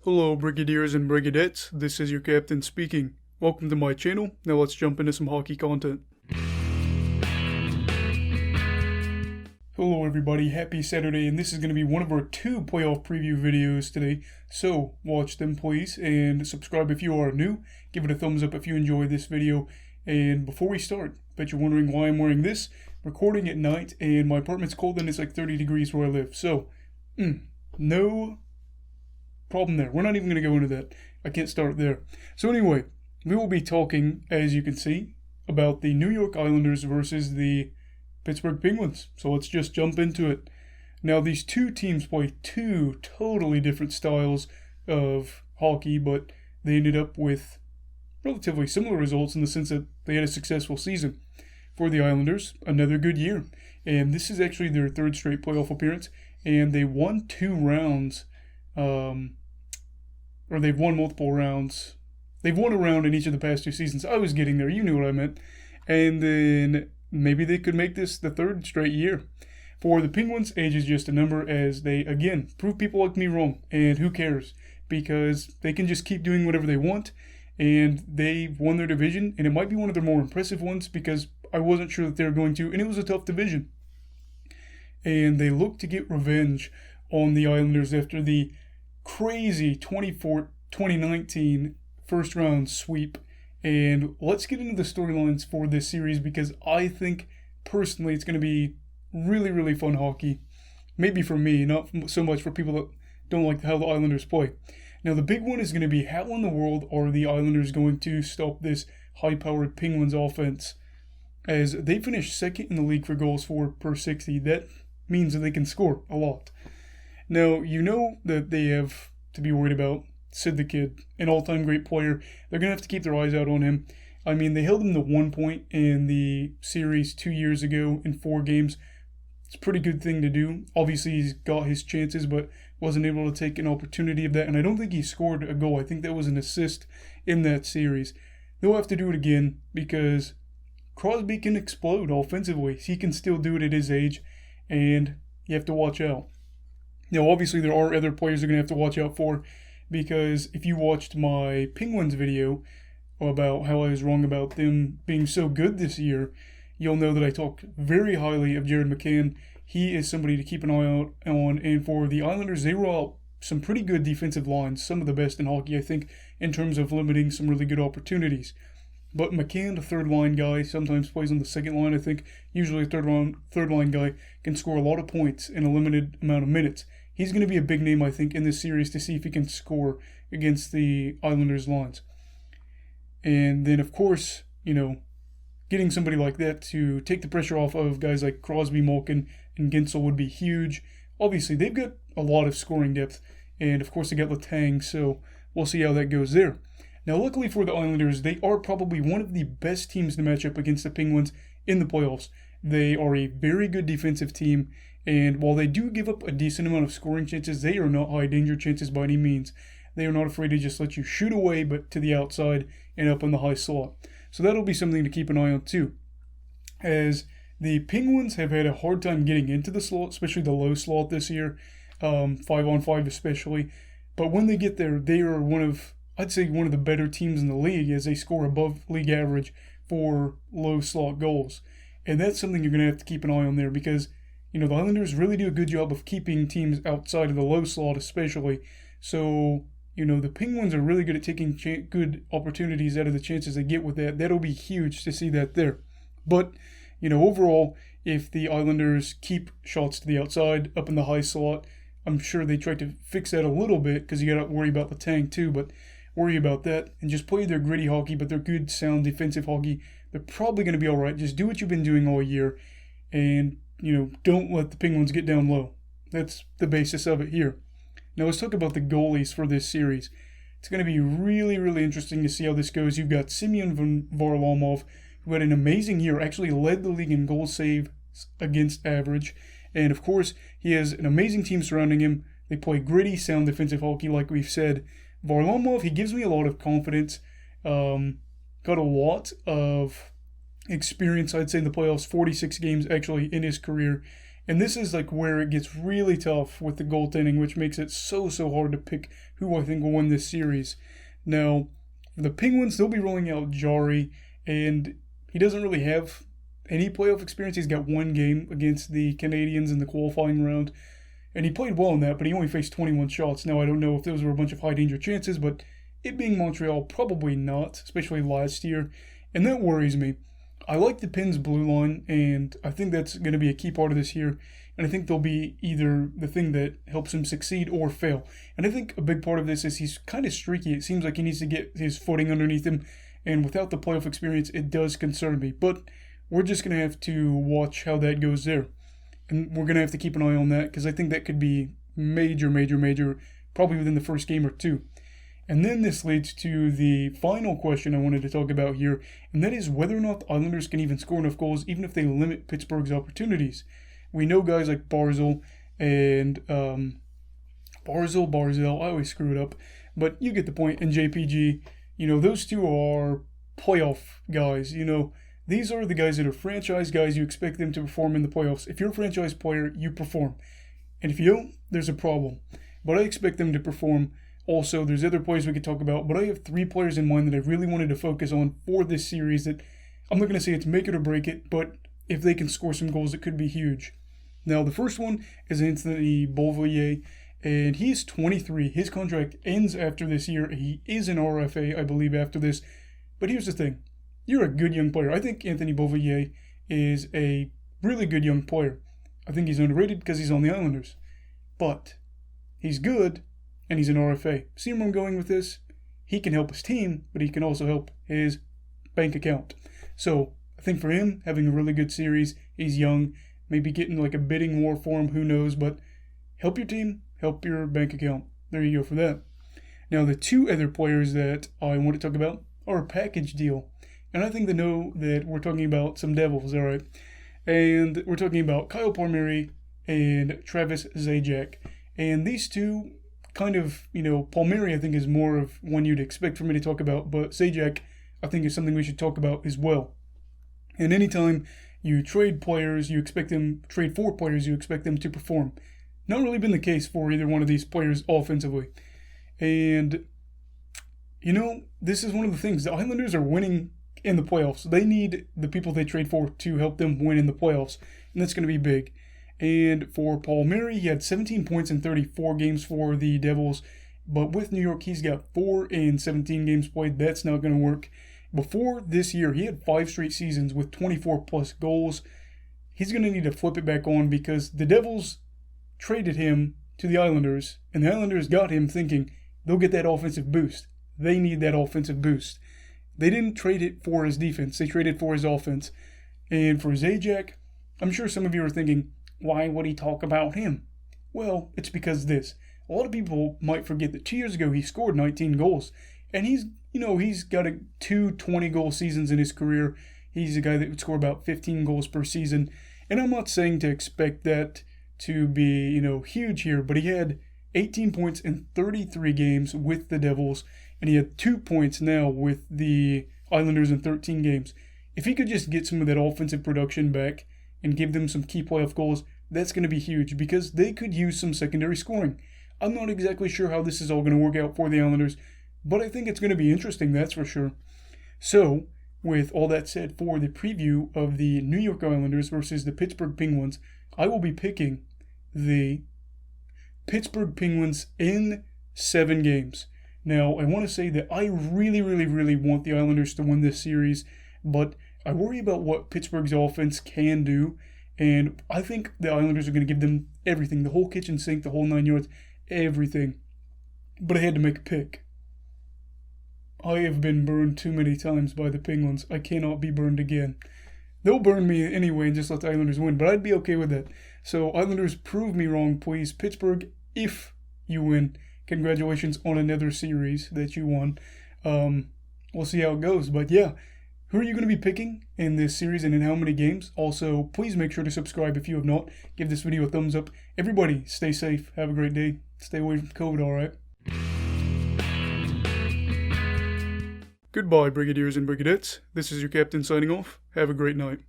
Hello Brigadiers and Brigadettes, this is your captain speaking. Welcome to my channel, now let's jump into some hockey content. Hello everybody, happy Saturday, and this is going to be one of our 2 playoff preview videos today, so watch them please, and subscribe if you are new, give it a thumbs up if you enjoy this video, and before we start, bet you're wondering why I'm wearing this, recording at night, and my apartment's cold and it's like 30 degrees where I live, so, no problem there. We're not even going to go into that. I can't start there. So anyway, we will be talking, as you can see, about the New York Islanders versus the Pittsburgh Penguins. So let's just jump into it. Now, these two teams play 2 totally different styles of hockey, but they ended up with relatively similar results in the sense that they had a successful season. For the Islanders, another good year. And this is actually their 3rd straight playoff appearance, and they won 2 rounds or they've won multiple rounds. They've won a round in each of the past 2 seasons. I was getting there, you knew what I meant. And then maybe they could make this the 3rd straight year. For the Penguins, age is just a number as they, again, prove people like me wrong. And who cares? Because they can just keep doing whatever they want. And they've won their division. And it might be one of their more impressive ones because I wasn't sure that they were going to. And it was a tough division. And they look to get revenge on the Islanders after the crazy 2019 first round sweep. And let's get into the storylines for this series because I think personally it's going to be really, really fun hockey. Maybe for me, not so much for people that don't like how the Islanders play. Now the big one is going to be how in the world are the Islanders going to stop this high-powered Penguins offense? As they finished 2nd in the league for goals for per 60. That means that they can score a lot. Now, you know that they have to be worried about Sid the Kid, an all-time great player. They're going to have to keep their eyes out on him. I mean, they held him to 1 point in the series 2 years ago in 4 games. It's a pretty good thing to do. Obviously, he's got his chances, but wasn't able to take an opportunity of that. And I don't think he scored a goal. I think that was an assist in that series. They'll have to do it again because Crosby can explode offensively. He can still do it at his age, and you have to watch out. Now, obviously, there are other players you're going to have to watch out for because if you watched my Penguins video about how I was wrong about them being so good this year, you'll know that I talked very highly of Jared McCann. He is somebody to keep an eye out on. And for the Islanders, they roll out some pretty good defensive lines, some of the best in hockey, I think, in terms of limiting some really good opportunities. But McCann, the 3rd-line guy, sometimes plays on the 2nd line, I think. Usually a 3rd-line guy can score a lot of points in a limited amount of minutes. He's going to be a big name, I think, in this series to see if he can score against the Islanders' lines. And then, of course, getting somebody like that to take the pressure off of guys like Crosby, Malkin, and Gensel would be huge. Obviously, they've got a lot of scoring depth. And, of course, they got Letang, so we'll see how that goes there. Now, luckily for the Islanders, they are probably one of the best teams to match up against the Penguins in the playoffs. They are a very good defensive team, and while they do give up a decent amount of scoring chances, they are not high-danger chances by any means. They are not afraid to just let you shoot away, but to the outside and up in the high slot. So that'll be something to keep an eye on, too. As the Penguins have had a hard time getting into the slot, especially the low slot this year, 5-on-5 especially. But when they get there, they are I'd say one of the better teams in the league as they score above league average for low slot goals. And that's something you're going to have to keep an eye on there because, the Islanders really do a good job of keeping teams outside of the low slot especially. So, the Penguins are really good at taking good opportunities out of the chances they get with that. That'll be huge to see that there. But, overall, if the Islanders keep shots to the outside, up in the high slot, I'm sure they try to fix that a little bit because you got to worry about the tank too, but worry about that and just play their gritty hockey, but their good, sound defensive hockey. They're probably going to be all right. Just do what you've been doing all year and, don't let the Penguins get down low. That's the basis of it here. Now let's talk about the goalies for this series. It's going to be really, really interesting to see how this goes. You've got Semyon Varlamov, who had an amazing year, actually led the league in goal saves against average. And, of course, he has an amazing team surrounding him. They play gritty, sound defensive hockey, like we've said. Varlamov, he gives me a lot of confidence. Got a lot of experience, I'd say, in the playoffs, 46 games actually in his career. And this is like where it gets really tough with the goaltending, which makes it so hard to pick who I think will win this series. Now, the Penguins, they'll be rolling out Jari, and he doesn't really have any playoff experience. He's got one game against the Canadiens in the qualifying round, and he played well in that, but he only faced 21 shots. Now, I don't know if those were a bunch of high-danger chances, but it being Montreal, probably not, especially last year, and that worries me. I like the Pens' blue line, and I think that's going to be a key part of this year. And I think they'll be either the thing that helps him succeed or fail. And I think a big part of this is he's kind of streaky. It seems like he needs to get his footing underneath him. And without the playoff experience, it does concern me. But we're just going to have to watch how that goes there. And we're going to have to keep an eye on that because I think that could be major, probably within the first game or two. And then this leads to the final question I wanted to talk about here, and that is whether or not the Islanders can even score enough goals, even if they limit Pittsburgh's opportunities. We know guys like Barzal and Barzell, I always screw it up, but you get the point, and JPG, those two are playoff guys. These are the guys that are franchise guys. You expect them to perform in the playoffs. If you're a franchise player, you perform. And if you don't, there's a problem. But I expect them to perform. Also, there's other players we could talk about, but I have 3 players in mind that I really wanted to focus on for this series that I'm not going to say it's make it or break it, but if they can score some goals, it could be huge. Now, the first one is Anthony Beauvillier, and he's 23. His contract ends after this year. He is an RFA, I believe, after this. But here's the thing. You're a good young player. I think Anthony Beauvillier is a really good young player. I think he's underrated because he's on the Islanders. But he's good, and he's an RFA. See where I'm going with this? He can help his team, but he can also help his bank account. So I think for him, having a really good series, he's young, maybe getting like a bidding war for him, who knows, but help your team, help your bank account. There you go for that. Now, the 2 other players that I want to talk about are a package deal. And I think they know that we're talking about some Devils, all right? And we're talking about Kyle Palmieri and Travis Zajac. And these two kind of, Palmieri I think is more of one you'd expect for me to talk about, but Zajac I think is something we should talk about as well. And anytime you trade for players, you expect them to perform. Not really been the case for either one of these players offensively. And, this is one of the things. The Islanders are winning in the playoffs. They need the people they trade for to help them win in the playoffs, and that's going to be big. And for Palmieri, he had 17 points in 34 games for the Devils, but with New York, he's got 4 in 17 games played. That's not going to work. Before this year, he had 5 straight seasons with 24-plus goals. He's going to need to flip it back on because the Devils traded him to the Islanders, and the Islanders got him thinking they'll get that offensive boost. They need that offensive boost. They didn't trade it for his defense. They traded for his offense. And for Zajac, I'm sure some of you are thinking, why would he talk about him? Well, it's because this. A lot of people might forget that 2 years ago he scored 19 goals. And he's got 2 20-goal seasons in his career. He's a guy that would score about 15 goals per season. And I'm not saying to expect that to be, huge here, but he had 18 points in 33 games with the Devils, and he had 2 points now with the Islanders in 13 games. If he could just get some of that offensive production back and give them some key playoff goals, that's going to be huge because they could use some secondary scoring. I'm not exactly sure how this is all going to work out for the Islanders, but I think it's going to be interesting, that's for sure. So, with all that said, for the preview of the New York Islanders versus the Pittsburgh Penguins, I will be picking the Pittsburgh Penguins in 7 games. Now, I want to say that I really want the Islanders to win this series, but I worry about what Pittsburgh's offense can do, and I think the Islanders are going to give them everything, the whole kitchen sink, the whole 9 yards, everything. But I had to make a pick. I have been burned too many times by the Penguins. I cannot be burned again. They'll burn me anyway and just let the Islanders win, but I'd be okay with that. So, Islanders, prove me wrong, please. Pittsburgh, if you win, congratulations on another series that you won. We'll see how it goes. But yeah, who are you going to be picking in this series and in how many games? Also, please make sure to subscribe if you have not. Give this video a thumbs up. Everybody, stay safe. Have a great day. Stay away from COVID, alright? Goodbye, Brigadiers and Brigadettes. This is your captain signing off. Have a great night.